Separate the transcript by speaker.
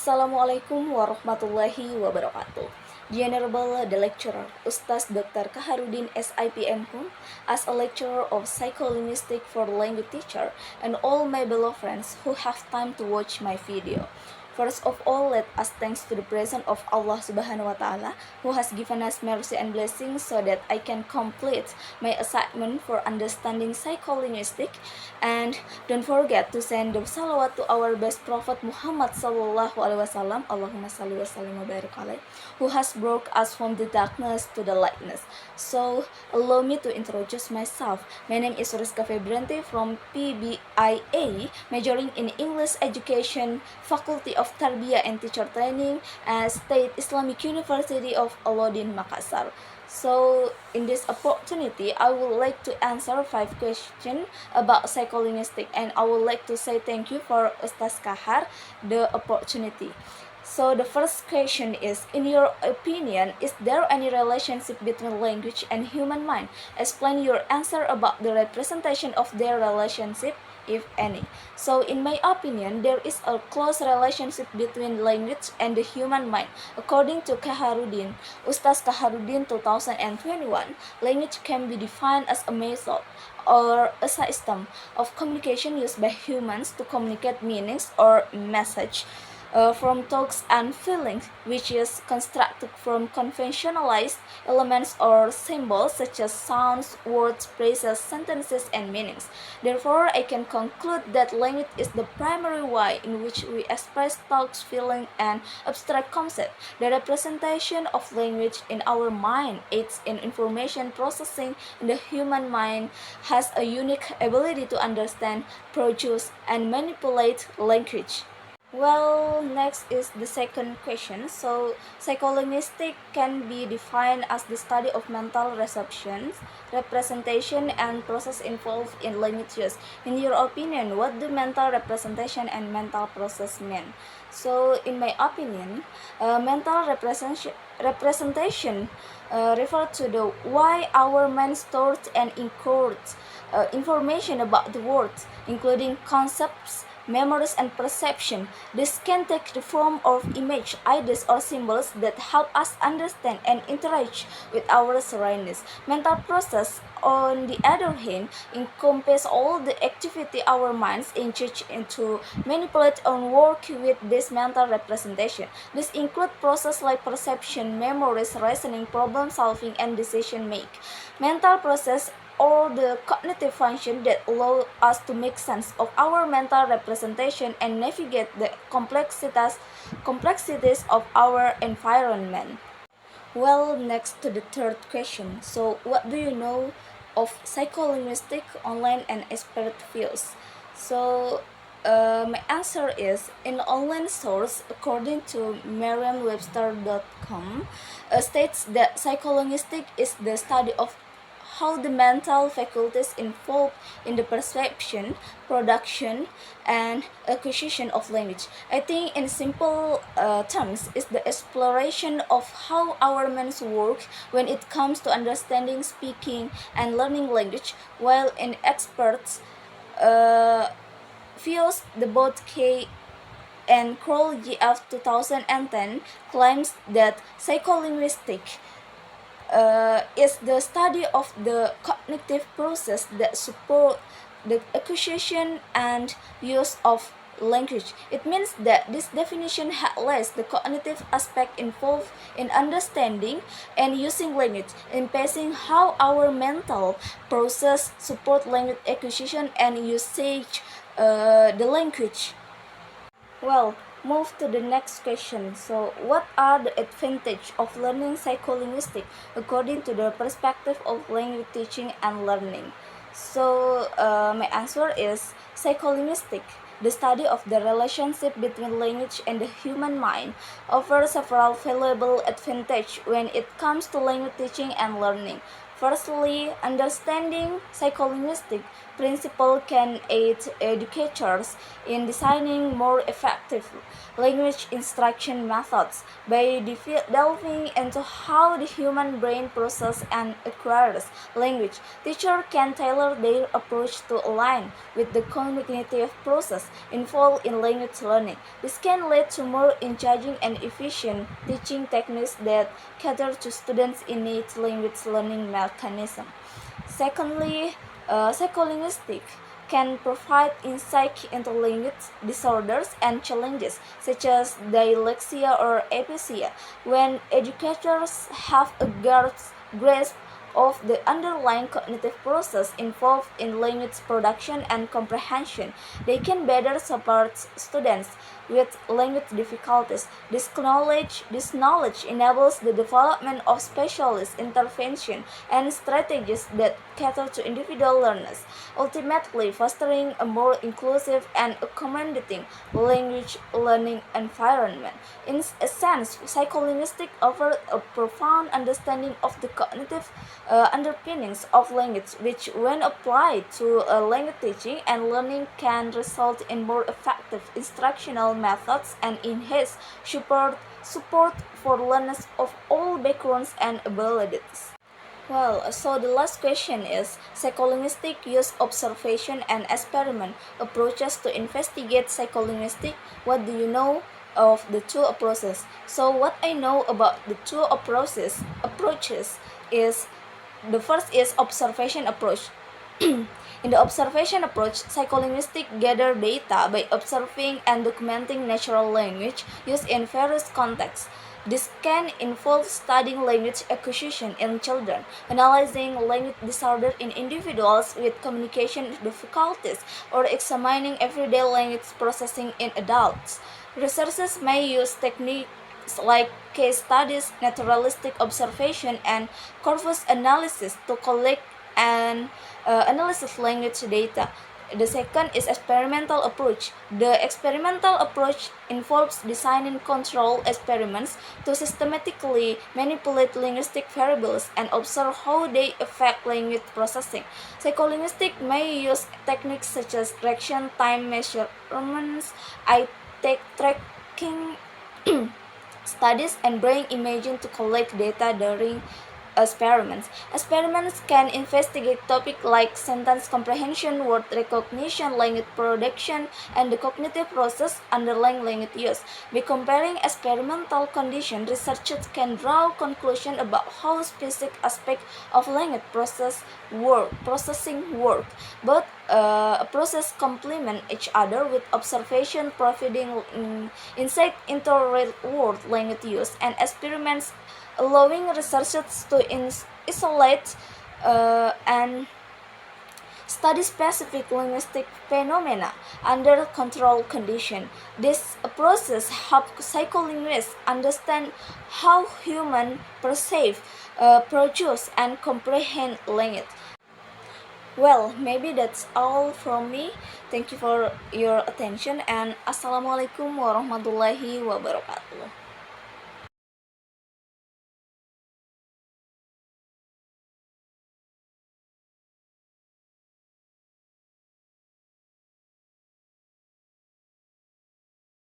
Speaker 1: Assalamualaikum warahmatullahi wabarakatuh. The Honorable the Lecturer, Ustaz Dr. Kaharuddin S.I.P. M.Hum, as a lecturer of psycholinguistics for language teacher, and all my beloved friends who have time to watch my video. First of all, let us thanks to the presence of Allah Subhanahu wa Ta'ala, who has given us mercy and blessings so that I can complete my assignment for understanding psycholinguistics. And don't forget to send the salawat to our best Prophet Muhammad Sallallahu Alaihi Wasallam, Allahumma salli wa sallim wa barik alaih, who has brought us from the darkness to the lightness. So, allow me to introduce myself. My name is Riska Febrianti from PBI A, majoring in English Education, Faculty of Tarbiyah and Teacher Training at State Islamic University of Alauddin, Makassar. So, in this opportunity, I would like to answer 5 questions about psycholinguistics, and I would like to say thank you for Ustaz Kahar the opportunity. So the first question is, in your opinion, is there any relationship between language and human mind? Explain your answer about the representation of their relationship, if any. So in my opinion, there is a close relationship between language and the human mind. According to Kaharuddin, Ustaz Kaharuddin 2021, language can be defined as a method or a system of communication used by humans to communicate meanings or message. From thoughts and feelings, which is constructed from conventionalized elements or symbols such as sounds, words, phrases, sentences, and meanings. Therefore, I can conclude that language is the primary way in which we express thoughts, feelings, and abstract concepts. The representation of language in our mind aids in information processing in the human mind, has a unique ability to understand, produce, and manipulate language. Well, next is the second question. So, psycholinguistics can be defined as the study of mental receptions, representation, and process involved in language use. In your opinion, what do mental representation and mental process mean? So, in my opinion, mental representation refer to the why our mind stores and encodes information about the world, including concepts, memories, and perception. This can take the form of image, ideas, or symbols that help us understand and interact with our surroundings. Mental process, on the other hand, encompass all the activity our minds engage in to manipulate and work with this mental representation. This include process like perception, memories, reasoning, problem solving, and decision make. Mental process or the cognitive function that allow us to make sense of our mental representation and navigate the complexities of our environment. Well, next to the third question. So, what do you know of psycholinguistic online and expert fields? So, my answer is, in online source, according to Merriam-Webster.com, states that psycholinguistic is the study of how the mental faculties involved in the perception, production, and acquisition of language. I think in simple terms, is the exploration of how our minds work when it comes to understanding, speaking, and learning language, while in experts views, the both K and Kroll GF 2010 claims that psycholinguistic is the study of the cognitive process that support the acquisition and use of language. It means that this definition highlights the cognitive aspect involved in understanding and using language, emphasizing how our mental process support language acquisition and usage the language. Well, move to the next question. So, what are the advantages of learning psycholinguistics according to the perspective of language teaching and learning? So, my answer is psycholinguistics, the study of the relationship between language and the human mind, offers several valuable advantages when it comes to language teaching and learning. Firstly, understanding psycholinguistic principle can aid educators in designing more effective language instruction methods by delving into how the human brain processes and acquires language. Teachers can tailor their approach to align with the cognitive process involved in language learning. This can lead to more engaging and efficient teaching techniques that cater to students' innate language learning mechanism. Secondly, psycholinguistics can provide insight into language disorders and challenges such as dyslexia or aphasia. When educators have a grasp of the underlying cognitive process involved in language production and comprehension, they can better support students with language difficulties. This knowledge enables the development of specialist intervention and strategies that cater to individual learners, ultimately fostering a more inclusive and accommodating language learning environment. In a sense, psycholinguistics offers a profound understanding of the cognitive underpinnings of language, which, when applied to language teaching and learning, can result in more effective instructional methods and enhance support for learners of all backgrounds and abilities. Well, so the last question is psycholinguistic use observation and experiment approaches to investigate psycholinguistic. What do you know of the two approaches? So what I know about the two approaches is the first is observation approach. In the observation approach, psycholinguistics gather data by observing and documenting natural language used in various contexts. This can involve studying language acquisition in children, analyzing language disorder in individuals with communication difficulties, or examining everyday language processing in adults. Researchers may use techniques like case studies, naturalistic observation, and corpus analysis to collect and analyze language data. The second is experimental approach. The experimental approach involves designing control experiments to systematically manipulate linguistic variables and observe how they affect language processing. Psycholinguistics may use techniques such as reaction time measurements, eye tracking studies, and brain imaging to collect data during experiments. Experiments can investigate topics like sentence comprehension, word recognition, language production, and the cognitive process underlying language use. By comparing experimental conditions, researchers can draw conclusions about how specific aspects of language processing work. Both process complement each other, with observation providing insight into real-world language use and experiments allowing researchers to isolate and study specific linguistic phenomena under controlled conditions. This process helps psycholinguists understand how humans perceive, produce, and comprehend language. Well, maybe that's all from me. Thank you for your attention, and Assalamualaikum warahmatullahi wabarakatuh.